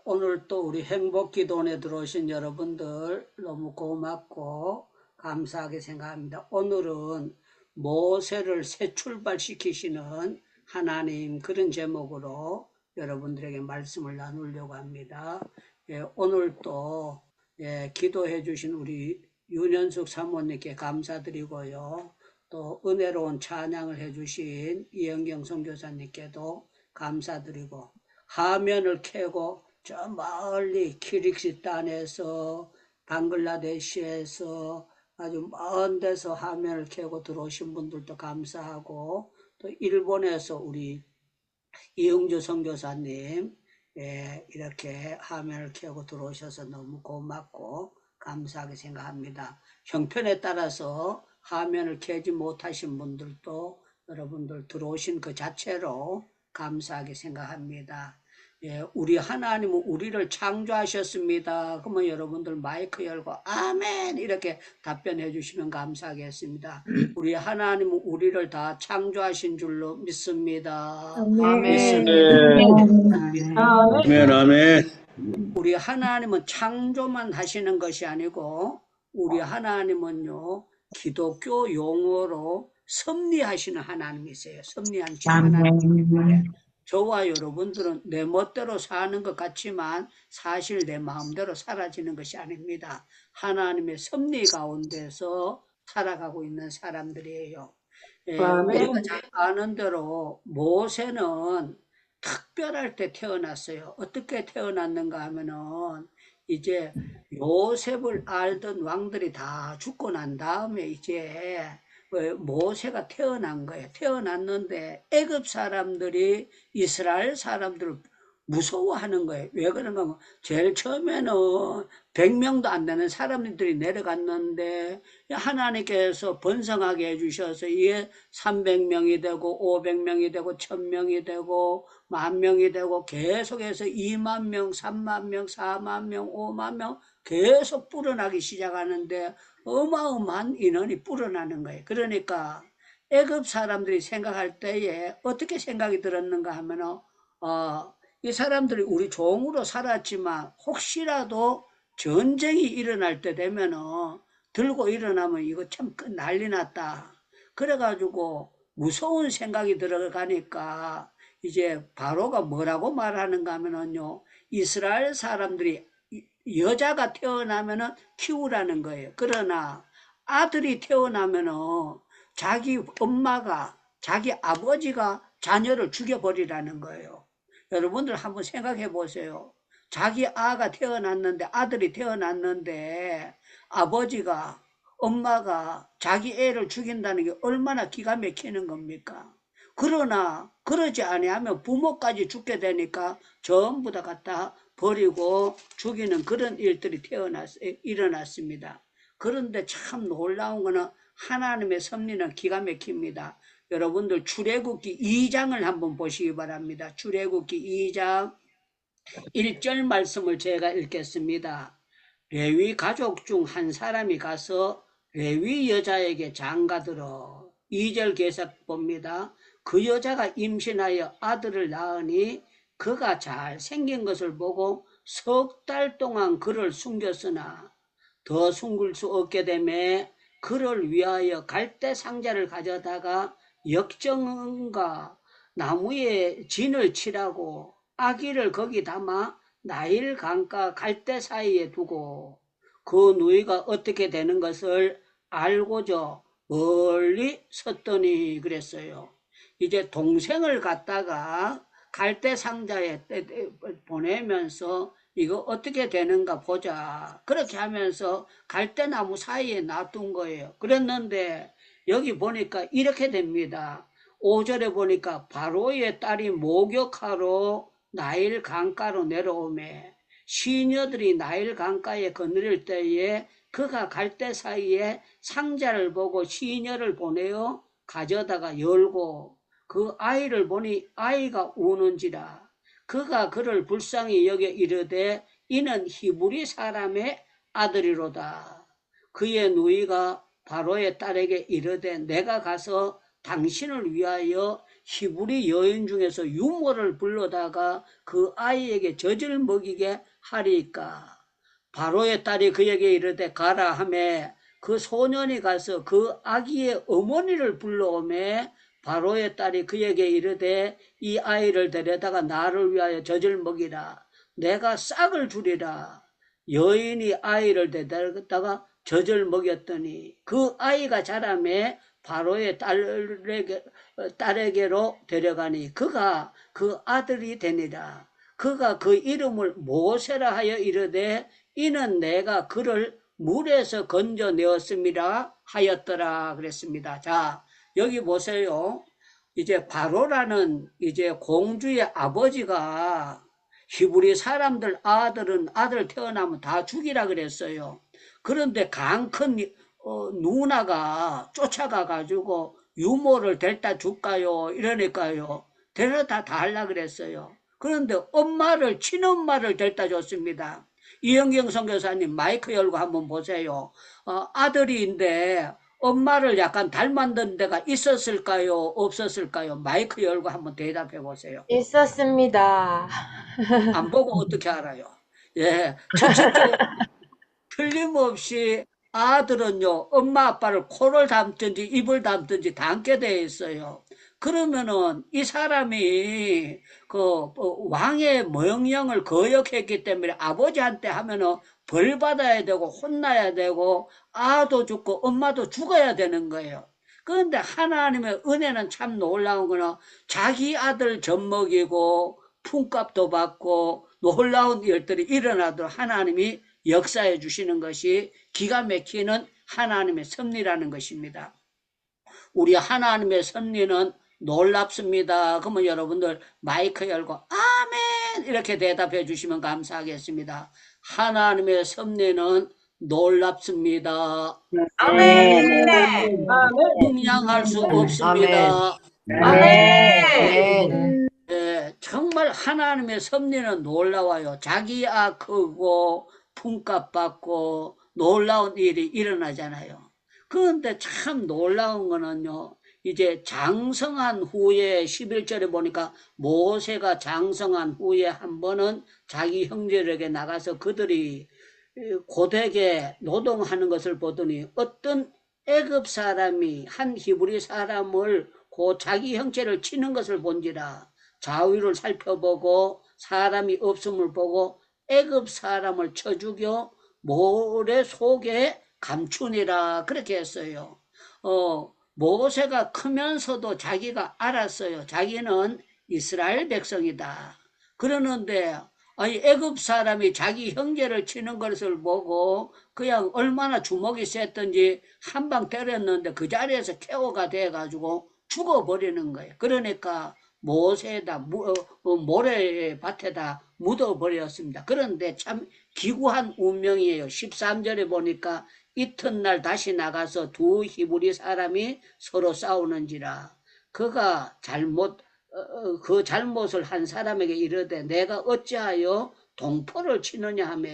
오늘 또 우리 행복기도원에 들어오신 여러분들 너무 고맙고 감사하게 생각합니다. 오늘은 모세를 새 출발시키시는 하나님, 그런 제목으로 여러분들에게 말씀을 나누려고 합니다. 오늘 또 기도해 주신 우리 윤현숙 사모님께 감사드리고요. 또 은혜로운 찬양을 해 주신 이영경 선교사님께도 감사드리고, 화면을 켜고 저 멀리 키르기스탄에서, 방글라데시에서 아주 먼 데서 화면을 켜고 들어오신 분들도 감사하고, 또 일본에서 우리 이영주 선교사님 이렇게 화면을 켜고 들어오셔서 너무 고맙고 감사하게 생각합니다. 형편에 따라서 화면을 켜지 못하신 분들도 여러분들 들어오신 그 자체로 감사하게 생각합니다. 우리 하나님은 우리를 창조하셨습니다. 그러면 여러분들 마이크 열고 아멘 이렇게 답변해 주시면 감사하겠습니다. 우리 하나님은 우리를 다 창조하신 줄로 믿습니다. 아멘. 믿습니다. 아멘, 아멘. 우리 하나님은 창조만 하시는 것이 아니고 우리 하나님은요, 기독교 용어로 섭리하시는 하나님이세요. 섭리하시는 하나님. 저와 여러분들은 내 멋대로 사는 것 같지만 사실 내 마음대로 사라지는 것이 아닙니다. 하나님의 섭리 가운데서 살아가고 있는 사람들이에요. 우리가 잘 아는 대로 모세는 특별할 때 태어났어요. 어떻게 태어났는가 하면은 이제 요셉을 알던 왕들이 다 죽고 난 다음에 이제 모세가 태어난 거예요. 태어났는데 애굽 사람들이 이스라엘 사람들을 무서워하는 거예요. 왜 그런가 하면 제일 처음에는 100명도 안 되는 사람들이 내려갔는데 하나님께서 번성하게 해주셔서 이게 300명이 되고 500명이 되고 1000명이 되고 10,000명이 되고 계속해서 20,000명, 30,000명, 40,000명, 50,000명 계속 불어나기 시작하는데 어마어마한 인원이 불어나는 거예요. 그러니까 애굽 사람들이 생각할 때에 어떻게 생각이 들었는가 하면은 이 사람들이 우리 종으로 살았지만 혹시라도 전쟁이 일어날 때 되면은 들고 일어나면 이거 참 난리 났다. 그래가지고 무서운 생각이 들어가니까 이제 바로가 뭐라고 말하는가 하면은요, 이스라엘 사람들이 여자가 태어나면은 키우라는 거예요. 그러나 아들이 태어나면은 자기 엄마가, 자기 아버지가 자녀를 죽여버리라는 거예요. 여러분들 한번 생각해 보세요. 자기 아가 태어났는데, 아들이 태어났는데 아버지가, 엄마가 자기 애를 죽인다는 게 얼마나 기가 막히는 겁니까? 그러나 그러지 아니하면 부모까지 죽게 되니까 전부 다 갖다 버리고 죽이는 그런 일들이 일어났습니다. 그런데 참 놀라운 거는 하나님의 섭리는 기가 막힙니다. 여러분들 출애굽기 2장을 한번 보시기 바랍니다. 출애굽기 2장 1절 말씀을 제가 읽겠습니다. 레위 가족 중 한 사람이 가서 레위 여자에게 장가들어. 2절 계속 봅니다. 그 여자가 임신하여 아들을 낳으니 그가 잘 생긴 것을 보고 석 달 동안 그를 숨겼으나 더 숨길 수 없게 되매 그를 위하여 갈대 상자를 가져다가 역정과 나무에 진을 치라고 아기를 거기 담아 나일 강가 갈대 사이에 두고 그 누이가 어떻게 되는 것을 알고저 멀리 섰더니 그랬어요. 이제 동생을 갖다가 갈대 상자에 보내면서 이거 어떻게 되는가 보자. 그렇게 하면서 갈대나무 사이에 놔둔 거예요. 그랬는데 여기 보니까 이렇게 됩니다. 5절에 보니까 바로의 딸이 목욕하러 나일 강가로 내려오매 시녀들이 나일 강가에 거느릴 때에 그가 갈대 사이에 상자를 보고 시녀를 보내어 가져다가 열고 그 아이를 보니 아이가 우는지라. 그가 그를 불쌍히 여겨 이르되 이는 히브리 사람의 아들이로다. 그의 누이가 바로의 딸에게 이르되 내가 가서 당신을 위하여 히브리 여인 중에서 유모를 불러다가 그 아이에게 젖을 먹이게 하리까. 바로의 딸이 그에게 이르되 가라 하매 그 소년이 가서 그 아기의 어머니를 불러오매 바로의 딸이 그에게 이르되 이 아이를 데려다가 나를 위하여 젖을 먹이라. 내가 싹을 주리라. 여인이 아이를 데려다가 젖을 먹였더니 그 아이가 자라매 바로의 딸에게로 데려가니 그가 그 아들이 되니라. 그가 그 이름을 모세라 하여 이르되 이는 내가 그를 물에서 건져내었음이라 하였더라 그랬습니다. 자, 여기 보세요. 이제 바로라는 이제 공주의 아버지가 히브리 사람들 아들 태어나면 다 죽이라 그랬어요. 그런데 강큰 누나가 쫓아가 가지고 유모를 데려다 줄까요? 이러니까요. 데려다 달라 그랬어요. 그런데 친엄마를 데려다 줬습니다. 이영경 선교사님 마이크 열고 한번 보세요. 아들인데 엄마를 약간 닮았던 데가 있었을까요? 없었을까요? 마이크 열고 한번 대답해 보세요. 있었습니다. 안 보고 어떻게 알아요? 예, 추측적으로 틀림없이 아들은요, 엄마 아빠를 코를 담든지 입을 담든지 닮게 돼 있어요. 그러면은 이 사람이 왕의 명령을 거역했기 때문에 아버지한테 하면은 벌 받아야 되고 혼나야 되고 아도 죽고 엄마도 죽어야 되는 거예요. 그런데 하나님의 은혜는 참 놀라운 거는 자기 아들 젖먹이고 품값도 받고 놀라운 일들이 일어나도록 하나님이 역사해 주시는 것이 기가 막히는 하나님의 섭리라는 것입니다. 우리 하나님의 섭리는 놀랍습니다. 그러면 여러분들 마이크 열고 아멘 이렇게 대답해 주시면 감사하겠습니다. 하나님의 섭리는 놀랍습니다. 아멘. 측량할 수 없습니다. 아멘. 네, 정말 하나님의 섭리는 놀라워요. 자기야 크고 품값 받고 놀라운 일이 일어나잖아요. 그런데 참 놀라운 거는요. 이제 장성한 후에 11절에 보니까 모세가 장성한 후에 한 번은 자기 형제들에게 나가서 그들이 고되게 노동하는 것을 보더니 어떤 애굽 사람이 한 히브리 사람을 자기 형제를 치는 것을 본지라 좌우를 살펴보고 사람이 없음을 보고 애굽 사람을 쳐 죽여 모래 속에 감추니라 그렇게 했어요. 모세가 크면서도 자기가 알았어요. 자기는 이스라엘 백성이다. 그러는데 애굽 사람이 자기 형제를 치는 것을 보고 그냥 얼마나 주먹이 셌던지 한 방 때렸는데 그 자리에서 KO가 돼가지고 죽어버리는 거예요. 그러니까 모세에다 모래밭에다 묻어버렸습니다. 그런데 참 기구한 운명이에요. 13절에 보니까 이튿날 다시 나가서 두 히브리 사람이 서로 싸우는지라 그가 그 잘못을 한 사람에게 이르되 내가 어찌하여 동포를 치느냐 하며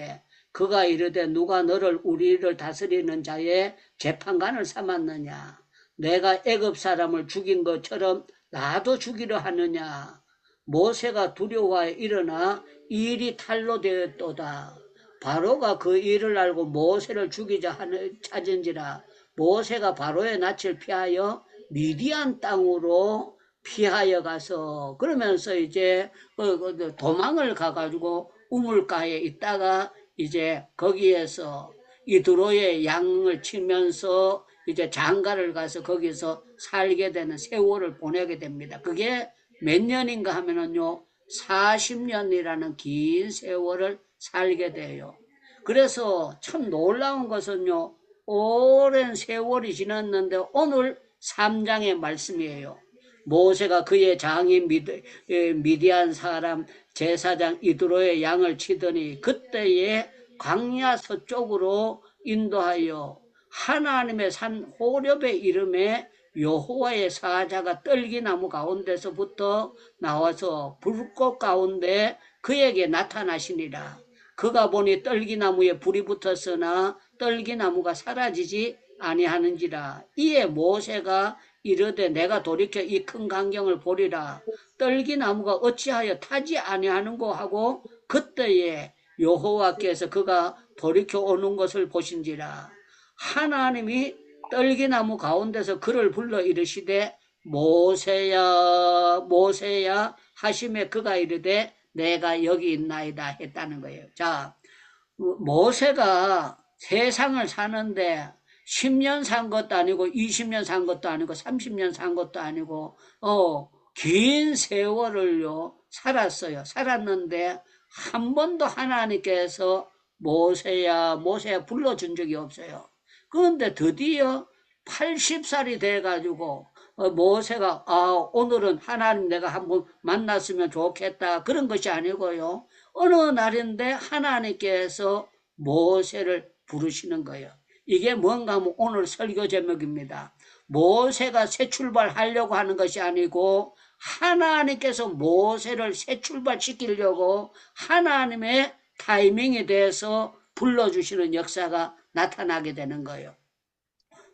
그가 이르되 누가 너를 우리를 다스리는 자의 재판관을 삼았느냐 내가 애굽 사람을 죽인 것처럼 나도 죽이려 하느냐 모세가 두려워하여 일어나 이 일이 탈로 되었도다. 바로가 그 일을 알고 모세를 죽이자 찾은지라 모세가 바로의 낯을 피하여 미디안 땅으로 피하여 가서 그러면서 이제 도망을 가가지고 우물가에 있다가 이제 거기에서 이드로의 양을 치면서 이제 장가를 가서 거기서 살게 되는 세월을 보내게 됩니다. 그게 몇 년인가 하면은요 40년이라는 긴 세월을 살게 돼요. 그래서 참 놀라운 것은요 오랜 세월이 지났는데 오늘 3장의 말씀이에요. 모세가 그의 장인 미디안 사람 제사장 이드로의 양을 치더니 그때에 광야 서쪽으로 인도하여 하나님의 산 호렙의 이름에 여호와의 사자가 떨기나무 가운데서부터 나와서 불꽃 가운데 그에게 나타나시니라. 그가 보니 떨기나무에 불이 붙었으나 떨기나무가 사라지지 아니하는지라. 이에 모세가 이르되 내가 돌이켜 이 큰 광경을 보리라. 떨기나무가 어찌하여 타지 아니하는고 하고 그때에 여호와께서 그가 돌이켜 오는 것을 보신지라. 하나님이 떨기나무 가운데서 그를 불러 이르시되 모세야 모세야 하심에 그가 이르되 내가 여기 있나이다 했다는 거예요. 자, 모세가 세상을 사는데 10년 산 것도 아니고 20년 산 것도 아니고 30년 산 것도 아니고 긴 세월을요 살았어요. 살았는데 한 번도 하나님께서 모세야 모세야 불러준 적이 없어요. 그런데 드디어 80살이 돼가지고 모세가 오늘은 하나님 내가 한번 만났으면 좋겠다 그런 것이 아니고요. 어느 날인데 하나님께서 모세를 부르시는 거예요. 이게 뭔가 하면 오늘 설교 제목입니다. 모세가 새 출발하려고 하는 것이 아니고 하나님께서 모세를 새 출발시키려고 하나님의 타이밍에 대해서 불러주시는 역사가 나타나게 되는 거예요.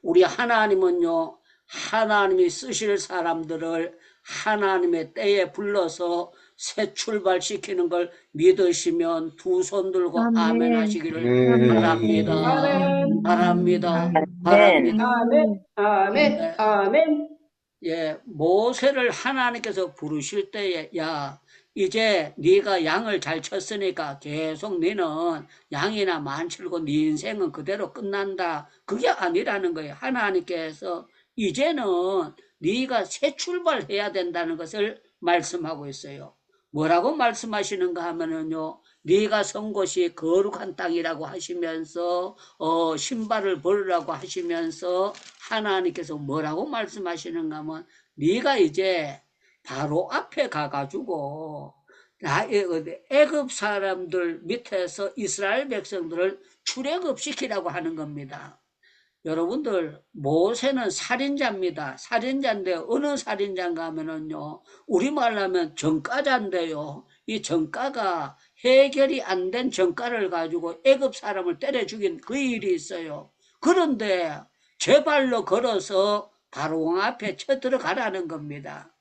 우리 하나님은요, 하나님이 쓰실 사람들을 하나님의 때에 불러서 새 출발시키는 걸 믿으시면 두 손 들고 아멘 하시기를 바랍니다. 아멘. 바랍니다. 아멘. 바랍니다. 아멘. 아멘. 예, 아멘. 예, 모세를 하나님께서 부르실 때에 야 이제 네가 양을 잘 쳤으니까 계속 너는 양이나 많칠고 네 인생은 그대로 끝난다. 그게 아니라는 거예요. 하나님께서 이제는 네가 새 출발해야 된다는 것을 말씀하고 있어요. 뭐라고 말씀하시는가 하면은요. 네가 선 곳이 거룩한 땅이라고 하시면서 신발을 벗으라고 하시면서 하나님께서 뭐라고 말씀하시는가 하면 네가 이제 바로 앞에 가가지고 애굽 사람들 밑에서 이스라엘 백성들을 출애굽시키라고 하는 겁니다. 여러분들 모세는 살인자입니다. 살인자인데 어느 살인자인가 하면은요. 우리말로 하면 전과자인데요. 이 전과가 해결이 안 된 전과를 가지고 애굽 사람을 때려 죽인 그 일이 있어요. 그런데 제 발로 걸어서 바로 앞에 쳐 들어가라는 겁니다.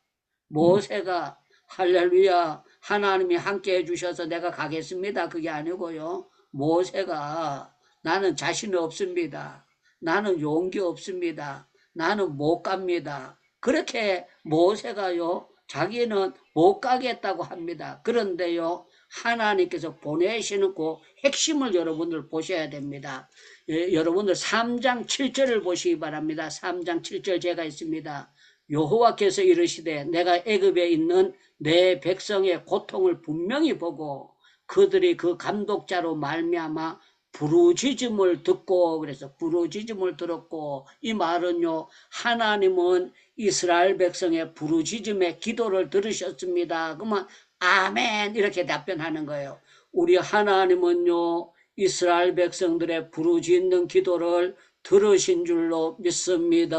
모세가 할렐루야 하나님이 함께 해주셔서 내가 가겠습니다. 그게 아니고요. 모세가 나는 자신 없습니다. 나는 용기 없습니다. 나는 못 갑니다. 그렇게 모세가요, 자기는 못 가겠다고 합니다. 그런데요, 하나님께서 보내시는 그 핵심을 여러분들 보셔야 됩니다. 여러분들 3장 7절을 보시기 바랍니다. 3장 7절 제가 있습니다. 여호와께서 이르시되 내가 애굽에 있는 내 백성의 고통을 분명히 보고 그들이 그 감독자로 말미암아 부르짖음을 듣고 그래서 부르짖음을 들었고 이 말은요 하나님은 이스라엘 백성의 부르짖음의 기도를 들으셨습니다. 그러면 아멘 이렇게 답변하는 거예요. 우리 하나님은요 이스라엘 백성들의 부르짖는 기도를 들으신 줄로 믿습니다.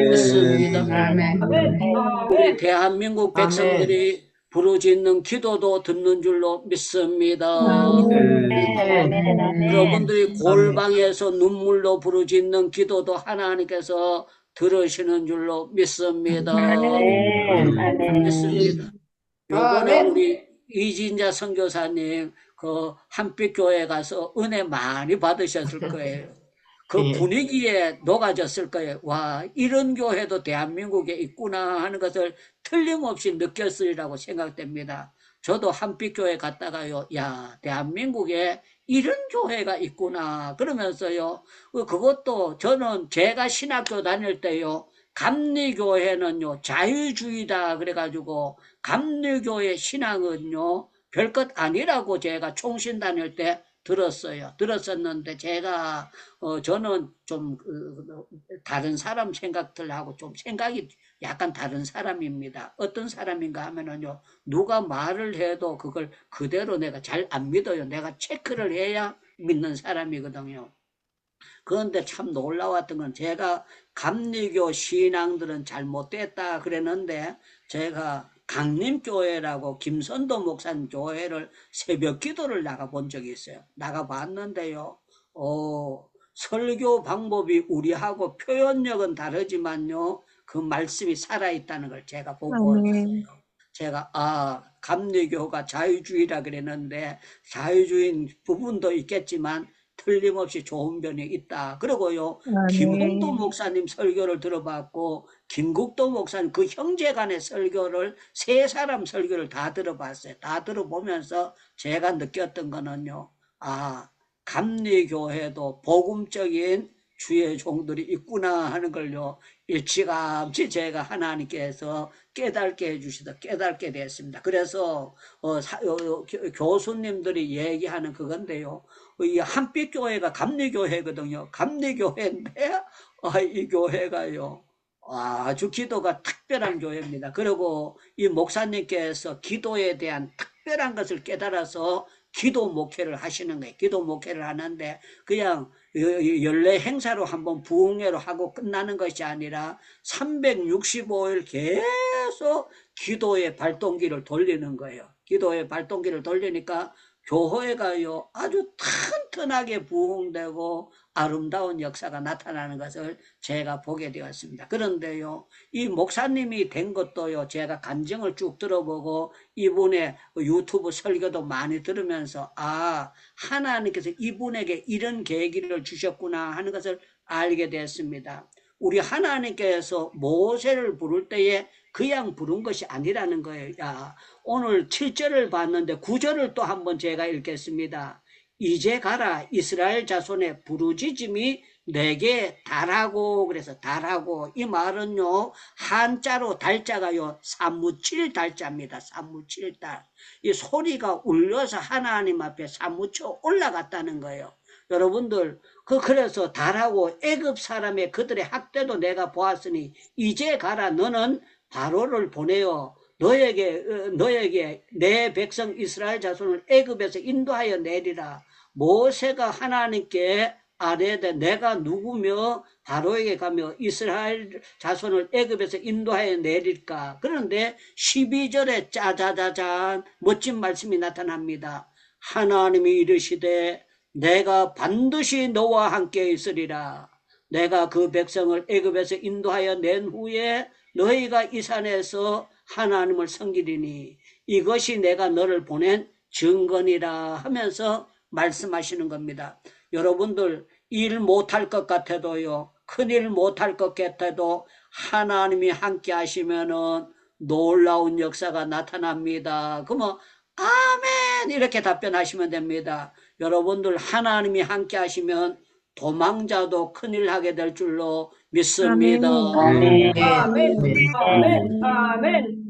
믿습니다. 아멘. 아멘. 우리 대한민국 백성들이 부르짖는 기도도 듣는 줄로 믿습니다. 여러분들이 골방에서 눈물로 부르짖는 기도도 하나님께서 들으시는 줄로 믿습니다. 믿습니다. 요번에 아멘. 우리 이진자 선교사님 그 한빛교회 가서 은혜 많이 받으셨을 거예요. 그 분위기에 녹아졌을 거예요. 와, 이런 교회도 대한민국에 있구나 하는 것을 틀림없이 느꼈으리라고 생각됩니다. 저도 한빛교회 갔다가요, 야, 대한민국에 이런 교회가 있구나. 그러면서요, 그것도 저는 제가 신학교 다닐 때요, 감리교회는요, 자유주의다. 그래가지고, 감리교회 신앙은요, 별것 아니라고 제가 총신 다닐 때 들었었는데 제가 저는 좀 다른 사람 생각들하고 좀 생각이 약간 다른 사람입니다. 어떤 사람인가 하면은요 누가 말을 해도 그걸 그대로 내가 잘 안 믿어요. 내가 체크를 해야 믿는 사람이거든요. 그런데 참 놀라웠던 건 제가 감리교 신앙들은 잘못됐다 그랬는데 제가 강림교회라고 김선도 목사님 교회를 새벽 기도를 나가본 적이 있어요. 나가봤는데요. 설교 방법이 우리하고 표현력은 다르지만요. 그 말씀이 살아있다는 걸 제가 보고 있어요. 제가 감리교가 자유주의라 그랬는데 자유주의인 부분도 있겠지만 틀림없이 좋은 면이 있다. 그리고요, 김홍도 목사님 설교를 들어봤고 김국도 목사님 그 형제간의 설교를 세 사람 설교를 다 들어봤어요. 다 들어보면서 제가 느꼈던 거는요, 감리교회도 복음적인 주의 종들이 있구나 하는 걸요, 일찌감치 제가 하나님께서 깨닫게 해주시다 깨닫게 됐습니다. 그래서 교수님들이 얘기하는 그건데요, 이 한빛교회가 감리교회거든요. 감리교회인데 이 교회가요 아주 기도가 특별한 교회입니다. 그리고 이 목사님께서 기도에 대한 특별한 것을 깨달아서 기도 목회를 하시는 거예요. 기도 목회를 하는데 그냥 연례 행사로 한번 부흥회로 하고 끝나는 것이 아니라 365일 계속 기도의 발동기를 돌리는 거예요. 기도의 발동기를 돌리니까 교회가요 아주 튼튼하게 부흥되고 아름다운 역사가 나타나는 것을 제가 보게 되었습니다. 그런데요, 이 목사님이 된 것도요, 제가 간증을 쭉 들어보고 이분의 유튜브 설교도 많이 들으면서 하나님께서 이분에게 이런 계기를 주셨구나 하는 것을 알게 됐습니다. 우리 하나님께서 모세를 부를 때에 그냥 부른 것이 아니라는 거예요. 오늘 7절을 봤는데 9절을 또 한번 제가 읽겠습니다. 이제 가라 이스라엘 자손의 부르짖음이 내게 달하고, 그래서 달하고, 이 말은요 한자로 달자가요 사무칠 달자입니다. 사무칠 달. 이 소리가 울려서 하나님 앞에 사무쳐 올라갔다는 거예요. 여러분들 그래서 달하고 애굽 사람의 그들의 학대도 내가 보았으니 이제 가라 너는 바로를 보내어 너에게 내 백성 이스라엘 자손을 애굽에서 인도하여 내리라. 모세가 하나님께 아뢰되 내가 누구며 바로에게 가며 이스라엘 자손을 애굽에서 인도하여 내릴까. 그런데 12절에 짜자자잔 멋진 말씀이 나타납니다. 하나님이 이르시되 내가 반드시 너와 함께 있으리라. 내가 그 백성을 애굽에서 인도하여 낸 후에 너희가 이 산에서 하나님을 섬기리니 이것이 내가 너를 보낸 증거니라 하면서 말씀하시는 겁니다. 여러분들 일 못할 것 같아도요, 큰일 못할 것 같아도 하나님이 함께 하시면은 놀라운 역사가 나타납니다. 그러면 아멘 이렇게 답변하시면 됩니다. 여러분들 하나님이 함께 하시면 도망자도 큰일 하게 될 줄로 믿습니다. 아멘. 아멘. 아멘. 아멘.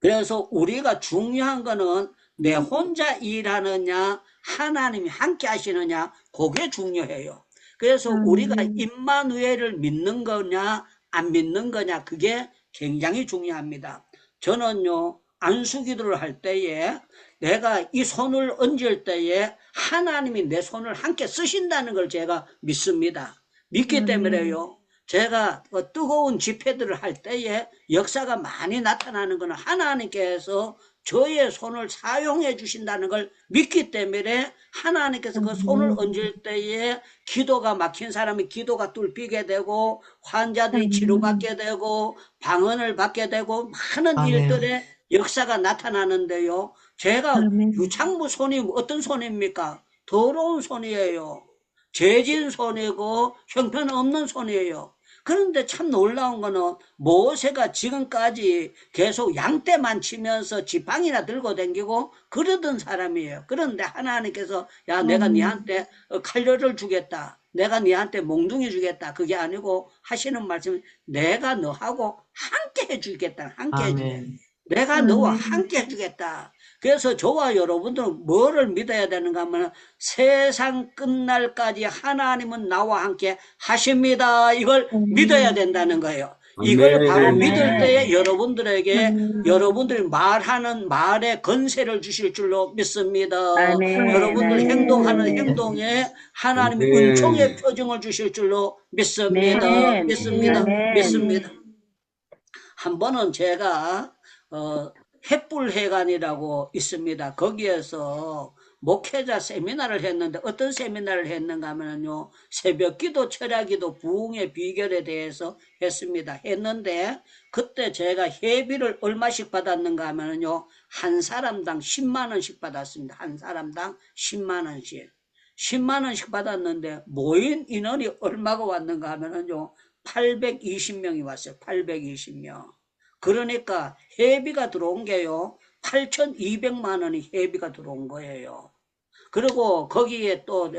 그래서 우리가 중요한 거는 내 혼자 일하느냐 하나님이 함께 하시느냐 그게 중요해요. 그래서 우리가 임마누엘을 믿는 거냐 안 믿는 거냐 그게 굉장히 중요합니다. 저는요 안수기도를 할 때에 내가 이 손을 얹을 때에 하나님이 내 손을 함께 쓰신다는 걸 제가 믿습니다. 믿기 때문에요 제가 뜨거운 집회들을 할 때에 역사가 많이 나타나는 것은 하나님께서 저의 손을 사용해 주신다는 걸 믿기 때문에 하나님께서 그 손을 얹을 때에 기도가 막힌 사람이 기도가 뚫히게 되고 환자들이 치료받게 되고 방언을 받게 되고 많은 일들의 역사가 나타나는데요. 제가 유창무 손이 어떤 손입니까? 더러운 손이에요. 죄진 손이고 형편없는 손이에요. 그런데 참 놀라운 거는 모세가 지금까지 계속 양떼만 치면서 지팡이나 들고 다니고 그러던 사람이에요. 그런데 하나님께서 야 내가 네한테 칼날을 주겠다. 내가 네한테 몽둥이 주겠다. 그게 아니고 하시는 말씀은 내가 너하고 함께 해주겠다. 함께 해주겠다. 내가 너와 함께 해주겠다. 그래서 저와 여러분들은 뭐를 믿어야 되는가 하면 세상 끝날까지 하나님은 나와 함께 하십니다. 이걸 믿어야 된다는 거예요. 이걸 바로 믿을 때에 여러분들에게 여러분들이 말하는 말에 건세를 주실 줄로 믿습니다. 여러분들 행동하는 행동에 하나님이 은총의 표징을 주실 줄로 믿습니다. 믿습니다. 한 번은 제가 횃불회관이라고 있습니다. 거기에서 목회자 세미나를 했는데 어떤 세미나를 했는가 하면요. 새벽기도, 철야기도, 부흥의 비결에 대해서 했는데 그때 제가 회비를 얼마씩 받았는가 하면요. 한 사람당 10만 원씩 받았습니다. 한 사람당 10만 원씩. 10만 원씩 받았는데 모인 인원이 얼마가 왔는가 하면요. 820명이 왔어요. 820명. 그러니까 회비가 들어온 게요. 8,200만 원이 회비가 들어온 거예요. 그리고 거기에 또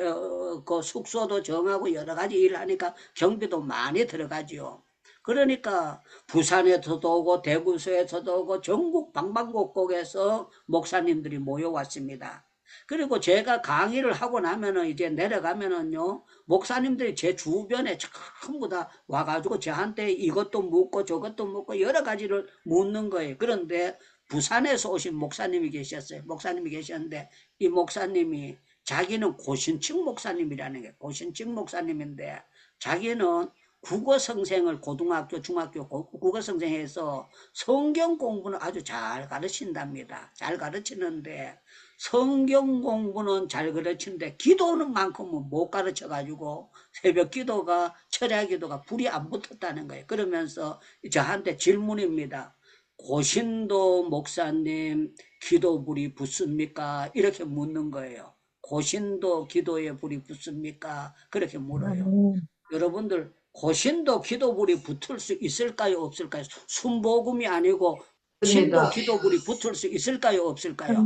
그 숙소도 정하고 여러 가지 일을 하니까 경비도 많이 들어가지요. 그러니까 부산에서도 오고 대구에서도 오고 전국 방방곡곡에서 목사님들이 모여왔습니다. 그리고 제가 강의를 하고 나면은 이제 내려가면은요, 목사님들이 제 주변에 전부 다 와가지고 저한테 이것도 묻고 저것도 묻고 여러 가지를 묻는 거예요. 그런데 부산에서 오신 목사님이 계셨어요. 목사님이 계셨는데 이 목사님이 자기는 고신층 목사님이라는 게 고신층 목사님인데 자기는 국어 선생을 고등학교, 중학교 국어 선생해서 성경 공부는 아주 잘 가르친답니다. 잘 가르치는데 성경 공부는 잘 가르치는데 기도는 만큼은 못 가르쳐가지고 새벽 기도가 철야 기도가 불이 안 붙었다는 거예요. 그러면서 저한테 질문입니다. 고신도 목사님 기도 불이 붙습니까? 이렇게 묻는 거예요. 고신도 기도에 불이 붙습니까? 그렇게 물어요. 여러분들 고신도 기도불이 붙을 수 있을까요? 없을까요? 순복음이 아니고 고신도 기도불이 붙을 수 있을까요? 없을까요?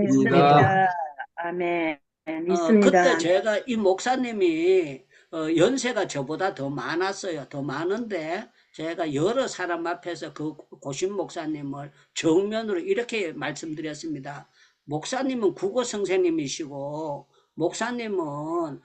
있습니다. 아멘. 있습니다. 그때 제가 이 목사님이 연세가 저보다 더 많았어요. 더 많은데 제가 여러 사람 앞에서 그 고신 목사님을 정면으로 이렇게 말씀드렸습니다. 목사님은 국어 선생님이시고 목사님은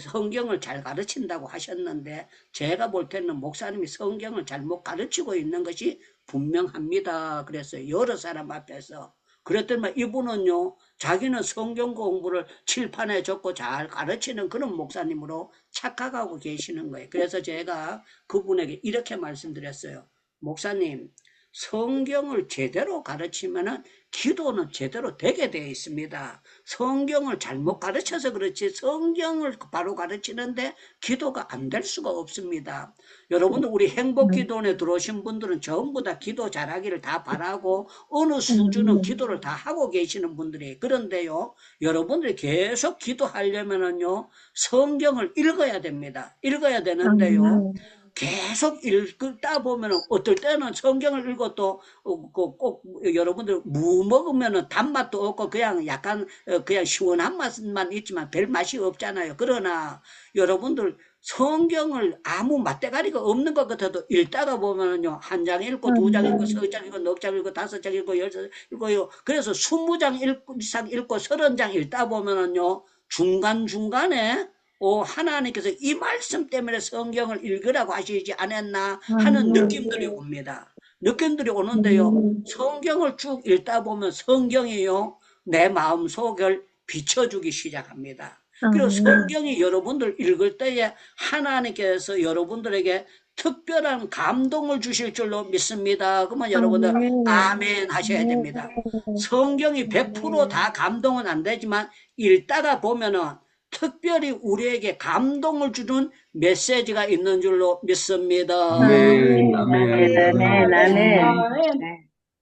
성경을 잘 가르친다고 하셨는데 제가 볼 때는 목사님이 성경을 잘못 가르치고 있는 것이 분명합니다. 그랬어요. 여러 사람 앞에서. 그랬더니 이분은요, 자기는 성경 공부를 칠판에 적고 잘 가르치는 그런 목사님으로 착각하고 계시는 거예요. 그래서 제가 그분에게 이렇게 말씀드렸어요. 목사님, 성경을 제대로 가르치면은 기도는 제대로 되게 되어 있습니다. 성경을 잘못 가르쳐서 그렇지 성경을 바로 가르치는데 기도가 안 될 수가 없습니다. 여러분들 우리 행복기도원에 들어오신 분들은 전부 다 기도 잘하기를 다 바라고 어느 수준은 기도를 다 하고 계시는 분들이 그런데요. 여러분들이 계속 기도하려면은요. 성경을 읽어야 됩니다. 읽어야 되는데요. 계속 읽다 보면은 어떨 때는 성경을 읽어도 꼭 여러분들 무 먹으면은 단맛도 없고 그냥 약간 그냥 시원한 맛만 있지만 별 맛이 없잖아요. 그러나 여러분들 성경을 아무 맛대가리가 없는 것 같아도 읽다가 보면은요 한 장 읽고 두 장 읽고 세 장 읽고 넉 장 읽고 다섯 장 읽고 열 장 읽고요. 그래서 20장 이상 읽고 30장 읽다 보면은요 중간중간에 하나님께서 이 말씀 때문에 성경을 읽으라고 하시지 않았나 하는 느낌들이 옵니다. 느낌들이 오는데요. 성경을 쭉 읽다 보면 성경이요. 내 마음속을 비춰주기 시작합니다. 그리고 성경이 여러분들 읽을 때에 하나님께서 여러분들에게 특별한 감동을 주실 줄로 믿습니다. 그러면 여러분들 아멘 하셔야 됩니다. 성경이 100%다 감동은 안 되지만 읽다가 보면은 특별히 우리에게 감동을 주는 메시지가 있는 줄로 믿습니다. 아멘. 아멘.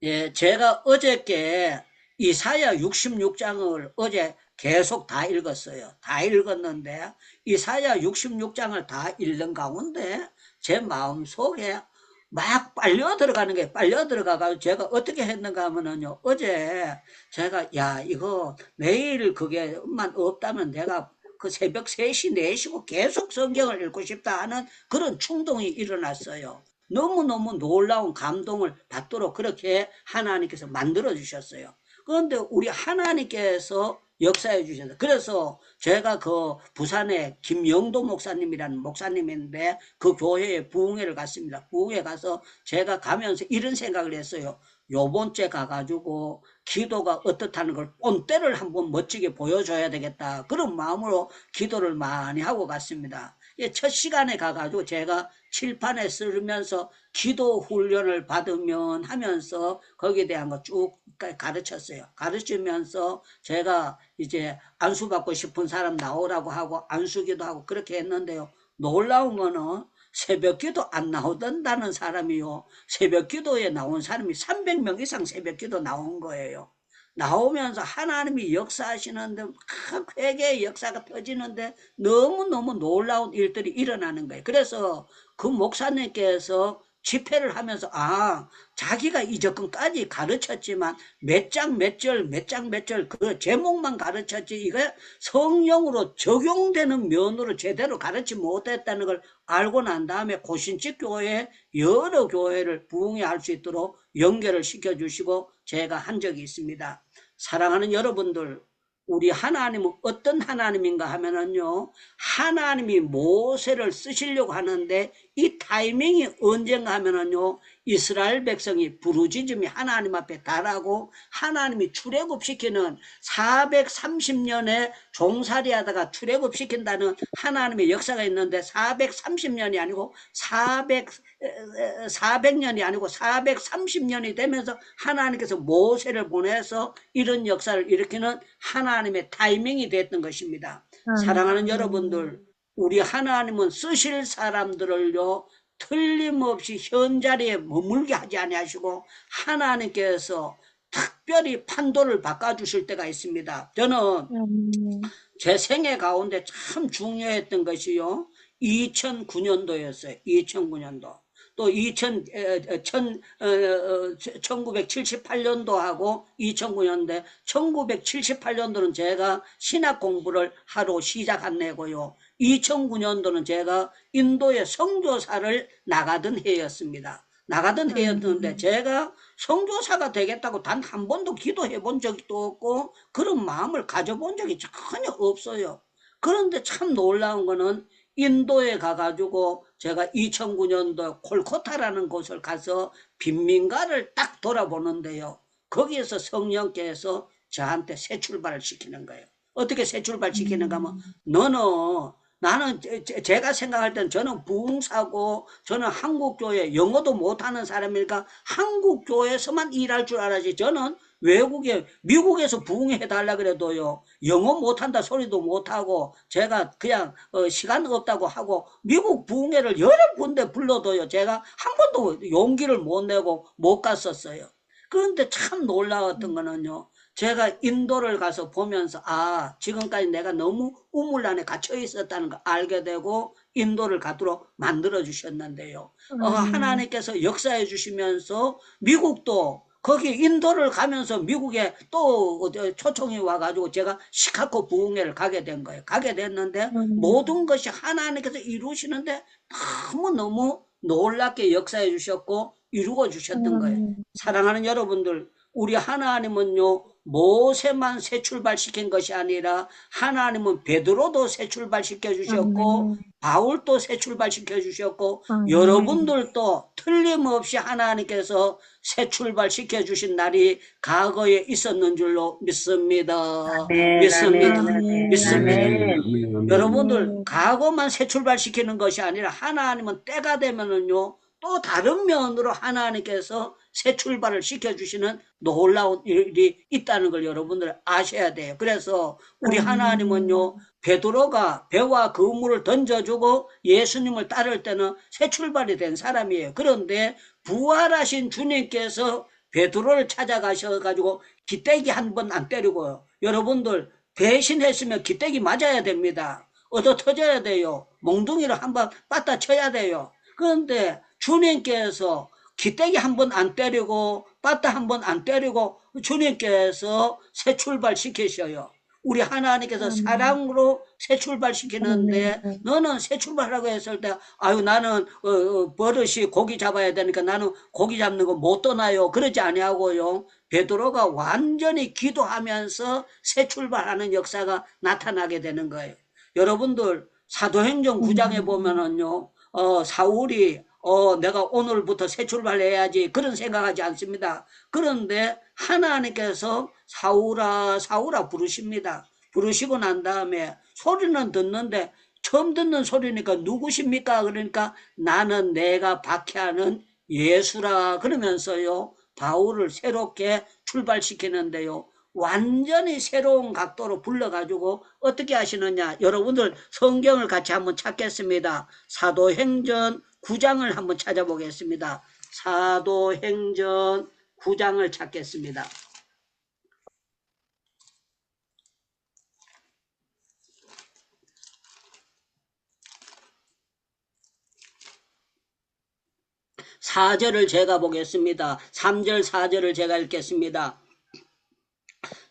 예, 제가 어저께 이사야 66장을 어제 계속 다 읽었어요. 다 읽었는데 이사야 66장을 다 읽는 가운데 제 마음속에 막 빨려 들어가는 게 빨려 들어가가지고 제가 어떻게 했는가 하면은요. 어제 제가 야 이거 내일 그게만 없다면 내가 그 새벽 3시, 4시고 계속 성경을 읽고 싶다 하는 그런 충동이 일어났어요. 너무너무 놀라운 감동을 받도록 그렇게 하나님께서 만들어 주셨어요. 그런데 우리 하나님께서 역사해 주셨어요. 그래서 제가 그 부산에 김영도 목사님이라는 목사님인데 그 교회에 부흥회를 갔습니다. 부흥회 가서 제가 가면서 이런 생각을 했어요. 요번 주에 가가지고 기도가 어떻다는 걸 본때를 한번 멋지게 보여줘야 되겠다. 그런 마음으로 기도를 많이 하고 갔습니다. 첫 시간에 가가지고 제가 칠판에 쓰면서 기도 훈련을 받으면 하면서 거기에 대한 거 쭉 가르쳤어요. 가르치면서 제가 이제 안수 받고 싶은 사람 나오라고 하고 안수기도 하고 그렇게 했는데요. 놀라운 거는 새벽 기도 안 나오던다는 사람이요. 새벽 기도에 나온 사람이 300명 이상 새벽 기도 나온 거예요. 나오면서 하나님이 역사하시는데 회개의 역사가 터지는데 너무너무 놀라운 일들이 일어나는 거예요. 그래서 그 목사님께서 집회를 하면서 자기가 이적금까지 가르쳤지만 몇 장 몇 절 몇 장 몇 절 그 제목만 가르쳤지 이거 성령으로 적용되는 면으로 제대로 가르치 못했다는 걸 알고 난 다음에 고신집 교회 여러 교회를 부흥해 할 수 있도록 연결을 시켜주시고 제가 한 적이 있습니다. 사랑하는 여러분들, 우리 하나님은 어떤 하나님인가 하면은요, 하나님이 모세를 쓰시려고 하는데 이 타이밍이 언젠가 하면은요, 이스라엘 백성이 부르짖음이 하나님 앞에 달하고 하나님이 출애굽시키는 430년에 종살이 하다가 출애굽시킨다는 하나님의 역사가 있는데 430년이 아니고 400년이 아니고 430년이 되면서 하나님께서 모세를 보내서 이런 역사를 일으키는 하나님의 타이밍이 됐던 것입니다. 사랑하는 여러분들, 우리 하나님은 쓰실 사람들을요 틀림없이 현자리에 머물게 하지 아니하시고 하나님께서 특별히 판도를 바꿔주실 때가 있습니다. 저는 제 생애 가운데 참 중요했던 것이요 2009년도였어요. 2009년도. 또 1978년도하고 2009년도에 1978년도는 제가 신학 공부를 하러 시작한 해고요. 2009년도는 제가 인도에 선교사를 나가던 해였습니다. 나가던 해였는데 제가 선교사가 되겠다고 단 한 번도 기도해 본 적도 없고 그런 마음을 가져본 적이 전혀 없어요. 그런데 참 놀라운 거는 인도에 가가지고 제가 2009년도 콜코타라는 곳을 가서 빈민가를 딱 돌아보는데요. 거기에서 성령께서 저한테 새 출발을 시키는 거예요. 어떻게 새 출발 시키는가 하면 나는 제가 생각할 땐 저는 부흥사고 저는 한국교회 영어도 못하는 사람이니까 한국교회에서만 일할 줄 알았지 저는 외국에 미국에서 부흥해달라 그래도요 영어 못한다 소리도 못하고 제가 그냥 시간 없다고 하고 미국 부흥회를 여러 군데 불러도요 제가 한 번도 용기를 못 내고 못 갔었어요. 그런데 참 놀라웠던 거는요 제가 인도를 가서 보면서 지금까지 내가 너무 우물 안에 갇혀 있었다는 걸 알게 되고 인도를 가도록 만들어 주셨는데요. 하나님께서 역사해 주시면서 미국도 거기 인도를 가면서 미국에 또 초청이 와가지고 제가 시카고 부흥회를 가게 된 거예요. 가게 됐는데 모든 것이 하나님께서 이루시는데 너무너무 놀랍게 역사해 주셨고 이루어 주셨던 거예요. 사랑하는 여러분들, 우리 하나님은요 모세만 새 출발시킨 것이 아니라 하나님은 베드로도 새 출발시켜 주셨고 바울도 새 출발시켜 주셨고 여러분들도 틀림없이 하나님께서 새 출발시켜 주신 날이 과거에 있었는 줄로 믿습니다. 믿습니다. 믿습니다. 여러분들 과거만 새 출발시키는 것이 아니라 하나님은 때가 되면은요 또 다른 면으로 하나님께서 새 출발을 시켜주시는 놀라운 일이 있다는 걸 여러분들 아셔야 돼요. 그래서 우리 하나님은요 베드로가 배와 그물을 던져주고 예수님을 따를 때는 새 출발이 된 사람이에요. 그런데 부활하신 주님께서 베드로를 찾아가셔가지고 기대기 한 번 안 때리고요. 여러분들 배신했으면 기대기 맞아야 됩니다. 얻어 터져야 돼요. 몽둥이를 한번 빠따 쳐야 돼요. 그런데 주님께서 기대기 한 번 안 때리고 빠따 한 번 안 때리고 주님께서 새 출발 시키셔요. 우리 하나님께서 사랑으로 새 출발 시키는데 너는 새 출발하라고 했을 때 나는 버릇이 고기 잡아야 되니까 나는 고기 잡는 거 못 떠나요. 그러지 아니하고요. 베드로가 완전히 기도하면서 새 출발하는 역사가 나타나게 되는 거예요. 여러분들 사도행전 9장에 보면은요 사울이 내가 오늘부터 새 출발해야지 그런 생각하지 않습니다. 그런데 하나님께서 사울아 부르십니다. 부르시고 난 다음에 소리는 듣는데 처음 듣는 소리니까 누구십니까? 그러니까 나는 내가 박해하는 예수라 그러면서요. 바울을 새롭게 출발시키는데요. 완전히 새로운 각도로 불러가지고 어떻게 하시느냐. 여러분들 성경을 같이 한번 찾겠습니다. 사도행전 9장을 한번 찾아보겠습니다. 사도행전 9장을 찾겠습니다. 사절을 제가 보겠습니다. 3절 4절을 제가 읽겠습니다.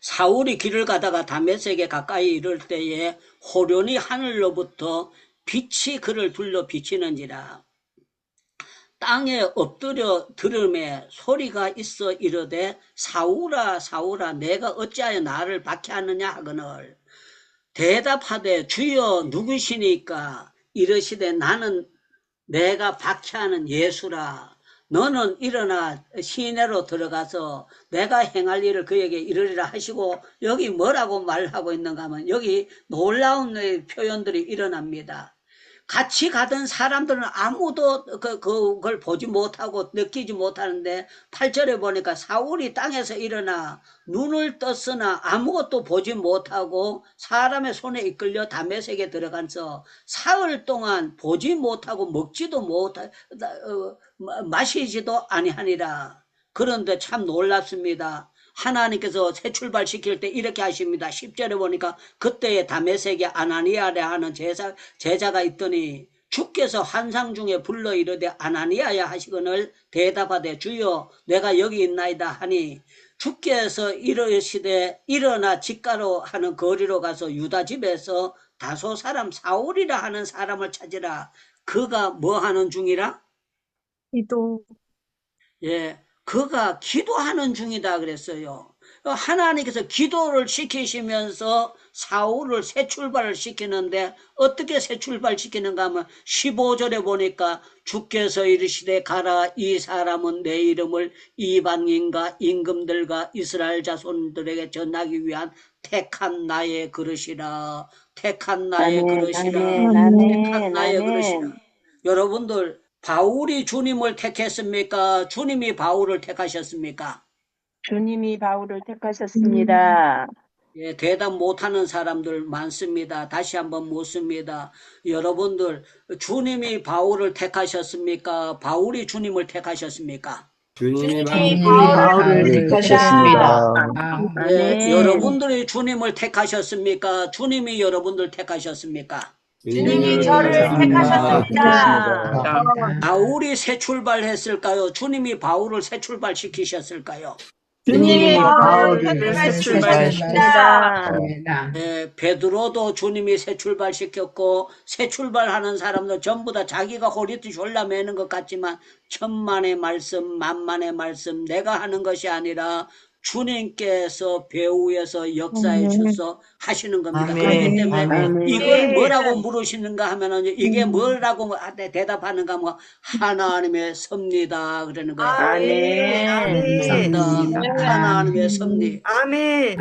사울이 길을 가다가 다메섹에 가까이 이를 때에 호련히 하늘로부터 빛이 그를 둘러 비치는지라. 땅에 엎드려 들음에 소리가 있어 이르되 사울아 사울아 내가 어찌하여 나를 박해하느냐 하거늘 대답하되 주여 누구시니까 이르시되 나는 내가 박해하는 예수라. 너는 일어나 시내로 들어가서 내가 행할 일을 그에게 이르리라 하시고 여기 뭐라고 말하고 있는가 하면 여기 놀라운 표현들이 일어납니다. 같이 가던 사람들은 아무도 그걸 보지 못하고 느끼지 못하는데 8절에 보니까 사울이 땅에서 일어나 눈을 떴으나 아무것도 보지 못하고 사람의 손에 이끌려 다메섹에 들어가서 사흘 동안 보지 못하고 먹지도 마시지도 아니하니라. 그런데 참 놀랍습니다. 하나님께서 새 출발시킬 때 이렇게 하십니다. 10절에 보니까 그때에 다메섹에 아나니아라 하는 제자가 있더니 주께서 환상 중에 불러 이르되 아나니아야 하시거늘 대답하되 주여 내가 여기 있나이다 하니 주께서 이르시되 일어나 집가로 하는 거리로 가서 유다 집에서 다소 사람 사울이라 하는 사람을 찾으라. 그가 뭐 하는 중이라? 기도. 예, 그가 기도하는 중이다 그랬어요. 하나님께서 기도를 시키시면서 사울을 새 출발을 시키는데 어떻게 새 출발 시키는가 하면 15절에 보니까 주께서 이르시되 가라 이 사람은 내 이름을 이방인과 임금들과 이스라엘 자손들에게 전하기 위한 택한 나의 그릇이라. 택한 나의 아멘, 그릇이라. 아멘, 택한 아멘, 나의 그릇이라. 아멘. 여러분들 바울이 주님을 택했습니까? 주님이 바울을 택하셨습니까? 주님이 바울을 택하셨습니다. 예, 대답 못하는 사람들 많습니다. 다시 한번 묻습니다. 여러분들 주님이 바울을 택하셨습니까? 바울이 주님을 택하셨습니까? 주님이 바울을 택하셨습니다. 예, 아멘. 여러분들이 주님을 택하셨습니까? 주님이 여러분들 택하셨습니까? 주님이 저를 택하셨습니다. 바울이 새 출발했을까요? 주님이 바울을 새 출발시키셨을까요? 주님이 바울을 택하셨습니다. 예, 베드로도 주님이 새 출발시켰고 새 출발하는 사람들 전부 다 자기가 호리띠 졸라매는 것 같지만 천만의 말씀 만만의 말씀 내가 하는 것이 아니라 주님께서 배후에서 역사해 주셔서 하시는 겁니다. 그렇기 때문에 아멘. 이걸 뭐라고 물으시는가 하면은 이게 뭐라고 대답하는가 하면 하나님의 섭리다 그러는 거예요. 아멘. 하나님의 섭리. 아멘.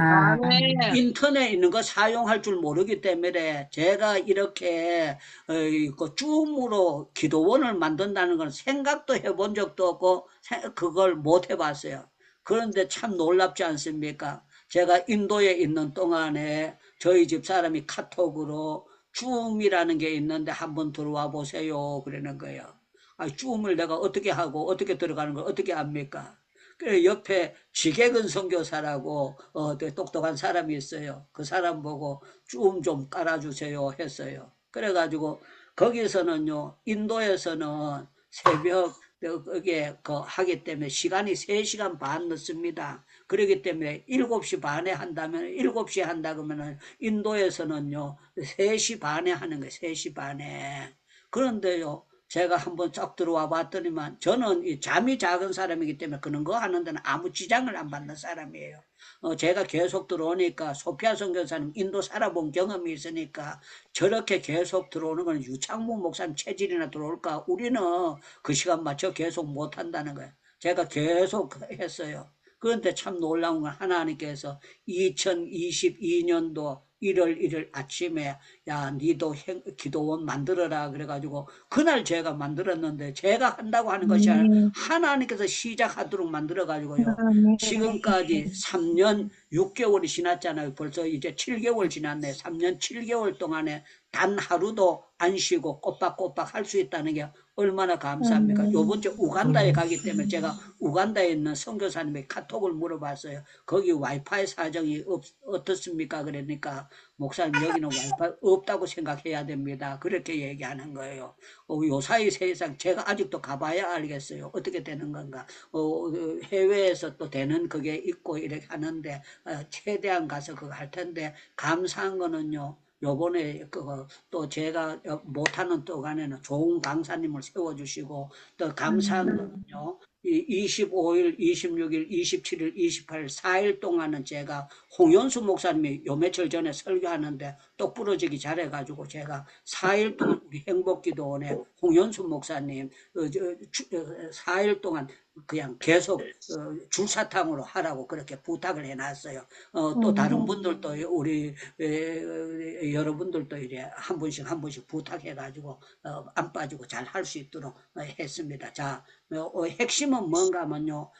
인터넷에 있는 거 사용할 줄 모르기 때문에 제가 이렇게 그 줌으로 기도원을 만든다는 건 생각도 해본 적도 없고 그걸 못 해봤어요. 그런데 참 놀랍지 않습니까? 제가 인도에 있는 동안에 저희 집 사람이 카톡으로 줌이라는 게 있는데 한번 들어와 보세요 그러는 거예요. 아, 줌을 내가 어떻게 하고 어떻게 들어가는 걸 어떻게 압니까? 그래 옆에 지객은 선교사라고 되게 똑똑한 사람이 있어요. 그 사람 보고 좀 깔아주세요 했어요. 그래가지고 거기서는요 인도에서는 새벽 그게 하기 때문에 시간이 3시간 반 늦습니다. 그렇기 때문에 7시 반에 한다면 7시에 한다 그러면은 인도에서는요 3시 반에 하는 거예요. 3시 반에. 그런데요 제가 한번 쫙 들어와 봤더니만 저는 이 잠이 작은 사람이기 때문에 그런 거 하는 데는 아무 지장을 안 받는 사람이에요. 제가 계속 들어오니까 소피아 선교사님 인도 살아본 경험이 있으니까 저렇게 계속 들어오는 건 유창무 목사님 체질이나 들어올까 우리는 그 시간 맞춰 계속 못 한다는 거예요. 제가 계속 했어요. 그런데 참 놀라운 건 하나님께서 2022년도 1월 1일 아침에 야 니도 기도원 만들어라 그래가지고 그날 제가 만들었는데 제가 한다고 하는 것이 아니라 하나님께서 시작하도록 만들어가지고요. 지금까지 3년 6개월이 지났잖아요. 벌써 이제 7개월 지났네. 3년 7개월 동안에 단 하루도 안 쉬고 꼬박꼬박 할 수 있다는 게 얼마나 감사합니까? 요번 주 우간다에 가기 때문에 제가 우간다에 있는 선교사님의 카톡을 물어봤어요. 거기 와이파이 사정이 어떻습니까? 그러니까 목사님 여기는 와이파이 없다고 생각해야 됩니다. 그렇게 얘기하는 거예요. 요사이 세상 제가 아직도 가봐야 알겠어요. 어떻게 되는 건가. 해외에서 또 되는 그게 있고 이렇게 하는데 최대한 가서 그거 할 텐데 감사한 거는요. 요번에 또 제가 못하는 동안에는 좋은 강사님을 세워주시고 또 감사한 거는요. 25일, 26일, 27일, 28일 4일 동안은 제가 홍연수 목사님이 요 며칠 전에 설교하는데 똑 부러지기 잘해가지고 제가 4일 동안 우리 행복기도원에 홍연수 목사님 4일 동안 그냥 계속 줄사탕으로 하라고 그렇게 부탁을 해놨어요. 또 다른 분들도 우리 여러분들도 이제 한 분씩 부탁해가지고 안 빠지고 잘 할 수 있도록 했습니다. 자, 핵심은 뭔가 하면요.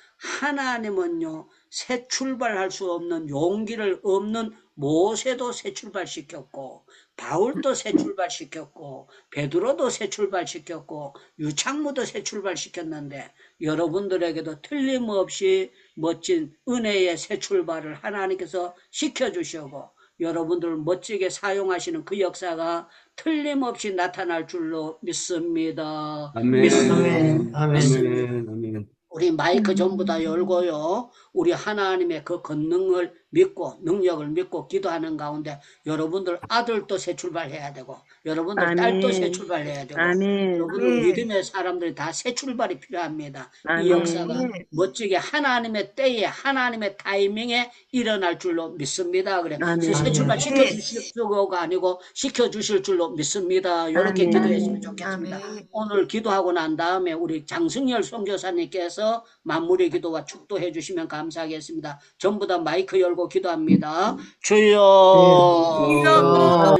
하나님은요. 새 출발할 수 없는 용기를 없는 모세도 새 출발시켰고 바울도 새 출발시켰고 베드로도 새 출발시켰고 유창무도 새 출발시켰는데 여러분들에게도 틀림없이 멋진 은혜의 새 출발을 하나님께서 시켜주시고 여러분들을 멋지게 사용하시는 그 역사가 틀림없이 나타날 줄로 믿습니다. 아멘. 믿습니다. 아멘. 아멘. 우리 마이크 전부 다 열고요. 우리 하나님의 그 권능을 믿고 능력을 믿고 기도하는 가운데 여러분들 아들도 새 출발해야 되고 여러분들 아멘. 딸도 새 출발해야 되고 아멘. 여러분들 믿음의 사람들이 다 새 출발이 필요합니다. 이 아멘. 역사가 멋지게 하나님의 때에 하나님의 타이밍에 일어날 줄로 믿습니다. 그래 아멘. 새 출발 시켜주실 수가 아니고 시켜주실 줄로 믿습니다. 이렇게 아멘. 기도했으면 좋겠습니다. 오늘 기도하고 난 다음에 우리 장승열 선교사님께서 마무리 기도와 축도해 주시면 감사하겠습니다. 전부 다 마이크 열고 기도합니다. 주여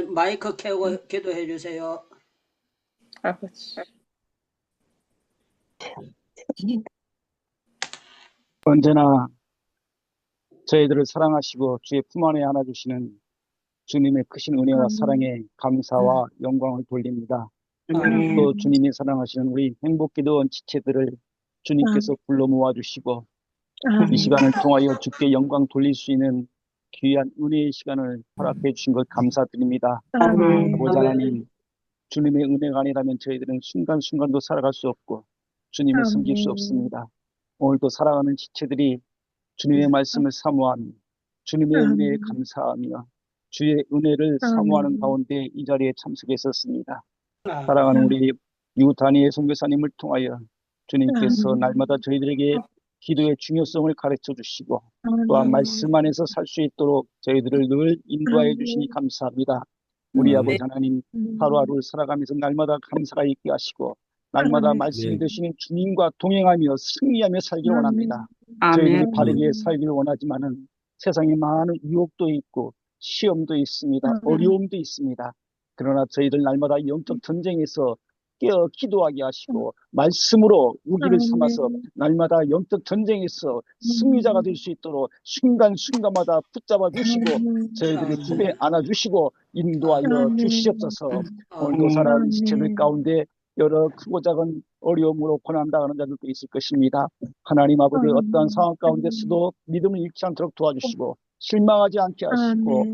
마이크 켜고 기도해 주세요. 언제나 저희들을 사랑하시고 주의 품 안에 안아주시는 주님의 크신 은혜와 사랑에 감사와 영광을 돌립니다. 또 주님이 사랑하시는 우리 행복기도원 지체들을 주님께서 불러 모아주시고 이 시간을 통하여 주께 영광 돌릴 수 있는 귀한 은혜의 시간을 허락해 주신 것 감사드립니다. 아버지 하나님, 주님의 은혜가 아니라면 저희들은 순간순간도 살아갈 수 없고 주님을 섬길 수 없습니다. 오늘도 살아가는 지체들이 주님의 말씀을 사모하며 주님의 은혜에 감사하며 주의 은혜를 사모하는 가운데 이 자리에 참석했었습니다. 사랑하는 우리 유다니엘 선교사님을 통하여 주님께서 날마다 저희들에게 기도의 중요성을 가르쳐 주시고 또한 말씀 안에서 살 수 있도록 저희들을 늘 인도하여 주시니 감사합니다. 우리 아버지 하나님, 하루하루를 살아가면서 날마다 감사가 있게 하시고 날마다 말씀이 되시는 주님과 동행하며 승리하며 살기를 원합니다. 저희들이 바르게 살기를 원하지만은 세상에 많은 유혹도 있고 시험도 있습니다. 어려움도 있습니다. 그러나 저희들 날마다 영적 전쟁에서 깨어 기도하게 하시고 말씀으로 무기를 삼아서 날마다 영적 전쟁에서 승리자가 될 수 있도록 순간순간마다 붙잡아 주시고 저희들의 품에 안아주시고 인도하여 주시옵소서. 오늘도 살아가는 지체들 가운데 여러 크고 작은 어려움으로 고난당하는 자들도 있을 것입니다. 하나님 아버지 어떠한 상황 가운데서도 믿음을 잃지 않도록 도와주시고 실망하지 않게 하시고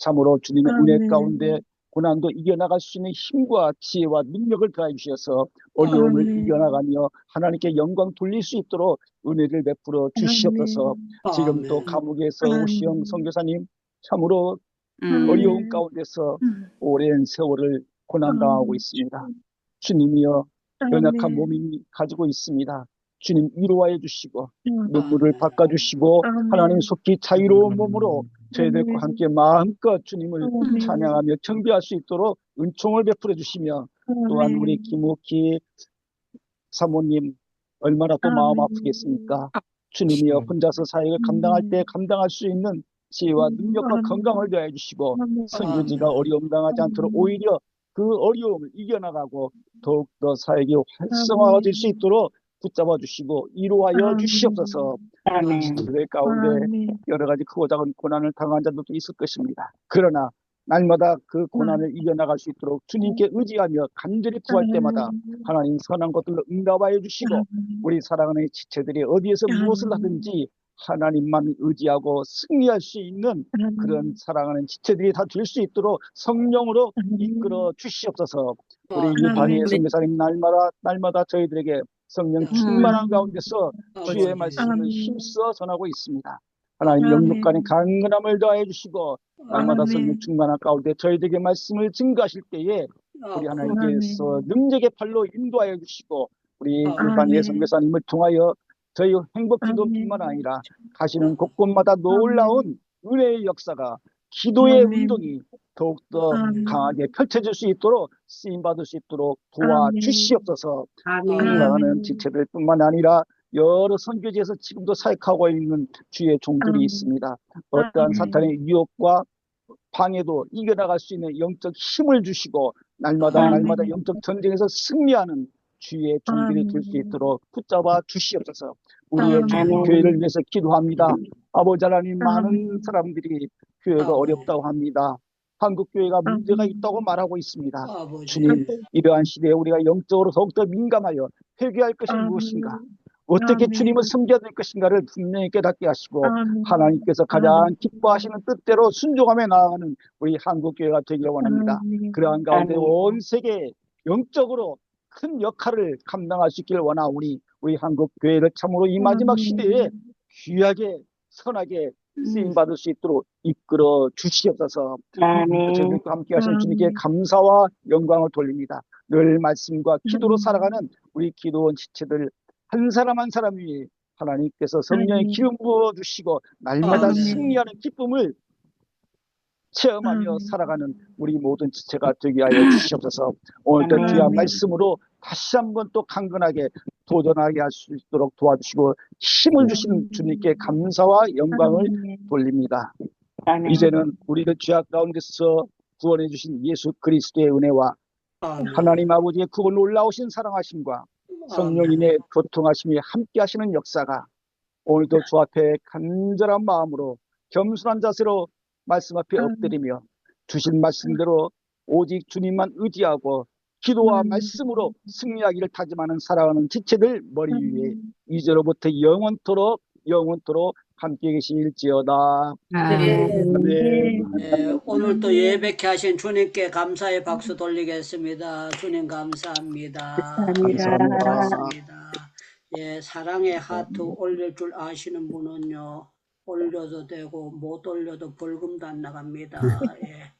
참으로 주님의 은혜 가운데 고난도 이겨나갈 수 있는 힘과 지혜와 능력을 더해 주셔서 어려움을 이겨나가며 하나님께 영광 돌릴 수 있도록 은혜를 베풀어 주시옵소서. 지금 또 감옥에서 오시영 선교사님 참으로 어려운 가운데서 오랜 세월을 고난당하고 있습니다. 주님이여 연약한 몸이 가지고 있습니다. 주님 위로하여 주시고 눈물을 닦아주시고 하나님 속히 자유로운 몸으로 저희들과 함께 마음껏 주님을 찬양하며 경배할 수 있도록 은총을 베풀어 주시며 또한 우리 김옥희 사모님 얼마나 또 마음 아프겠습니까? 주님이여 혼자서 사역을 감당할 때 감당할 수 있는 지혜와 능력과 건강을 더해 주시고 선교지가 아멘. 어려움 당하지 않도록 오히려 그 어려움을 이겨나가고 더욱더 사역이 활성화될 수 있도록 붙잡아 주시고 이루하여 주시옵소서. 아멘. 지체들 가운데 여러 가지 크고 작은 고난을 당한 자들도 있을 것입니다. 그러나 날마다 그 고난을 이겨나갈 수 있도록 주님께 의지하며 간절히 구할 때마다 하나님 선한 것들로 응답하여 주시고 우리 사랑하는 지체들이 어디에서 무엇을 하든지 하나님만 의지하고 승리할 수 있는 그런 사랑하는 지체들이 다 될 수 있도록 성령으로 이끌어 주시옵소서. 우리 유반희 선교사님 날마다 저희들에게 성령 충만한 가운데서 주의 말씀을 힘써 전하고 있습니다. 하나님 영육간의 강건함을 더하여 주시고 날마다 성령 충만한 가운데 저희들에게 말씀을 증거하실 때에 우리 하나님께서 능력의 팔로 인도하여 주시고 우리 유반희 선교사님을 통하여 저희 행복기도뿐만 아니라 가시는 곳곳마다 놀라운 은혜의 역사가 기도의 운동이 더욱더 강하게 펼쳐질 수 있도록 쓰임받을 수 있도록 도와주시옵소서. 사랑하는 지체들뿐만 아니라 여러 선교지에서 지금도 사역하고 있는 주의 종들이 있습니다. 어떠한 사탄의 유혹과 방해도 이겨나갈 수 있는 영적 힘을 주시고 날마다 영적 전쟁에서 승리하는 주의 종들이 될 수 있도록 붙잡아 주시옵소서. 우리의 교회를 위해서 기도합니다. 아버지 하나님, 많은 사람들이 교회가 어렵다고 합니다. 한국 교회가 문제가 있다고 말하고 있습니다. 주님, 이러한 시대에 우리가 영적으로 더욱더 민감하여 회개할 것이 무엇인가, 어떻게 주님을 섬겨야 될 것인가를 분명히 깨닫게 하시고 하나님께서 가장 기뻐하시는 뜻대로 순종하며 나아가는 우리 한국교회가 되기를 원합니다. 그러한 가운데 온 세계에 영적으로 큰 역할을 감당할 수 있기를 원하오니 우리 한국교회를 참으로 이 마지막 시대에 귀하게 선하게 쓰임받을 수 있도록 이끌어 주시옵소서. 저희들과 함께 하신 주님께 감사와 영광을 돌립니다. 늘 말씀과 기도로 살아가는 우리 기도원 지체들 한 사람 한 사람 위에 하나님께서 성령의 기름 부어 주시고 날마다 승리하는 기쁨을 체험하며 살아가는 우리 모든 지체가 되게 하여 주시옵소서. 오늘도 귀한 말씀으로 다시 한번 또 강건하게 도전하게 할 수 있도록 도와주시고 힘을 주시는 주님께 감사와 영광을 돌립니다. 이제는 우리를 죄악 가운데서 구원해 주신 예수 그리스도의 은혜와 하나님 아버지의 그 놀라우신 사랑하심과 성령님의 교통하심이 함께 하시는 역사가 오늘도 주 앞에 간절한 마음으로 겸손한 자세로 말씀 앞에 엎드리며 주신 말씀대로 오직 주님만 의지하고 기도와 말씀으로 승리하기를 다짐하는 사랑하는 지체들 머리 위에 이제로부터 영원토록 함께 계실지어다. 아멘. 오늘도 예배케 하신 주님께 감사의 박수 돌리겠습니다. 주님 감사합니다. 감사합니다. 예, 사랑의 하트 올릴 줄 아시는 분은요, 올려도 되고 못 올려도 벌금도 안 나갑니다. 예.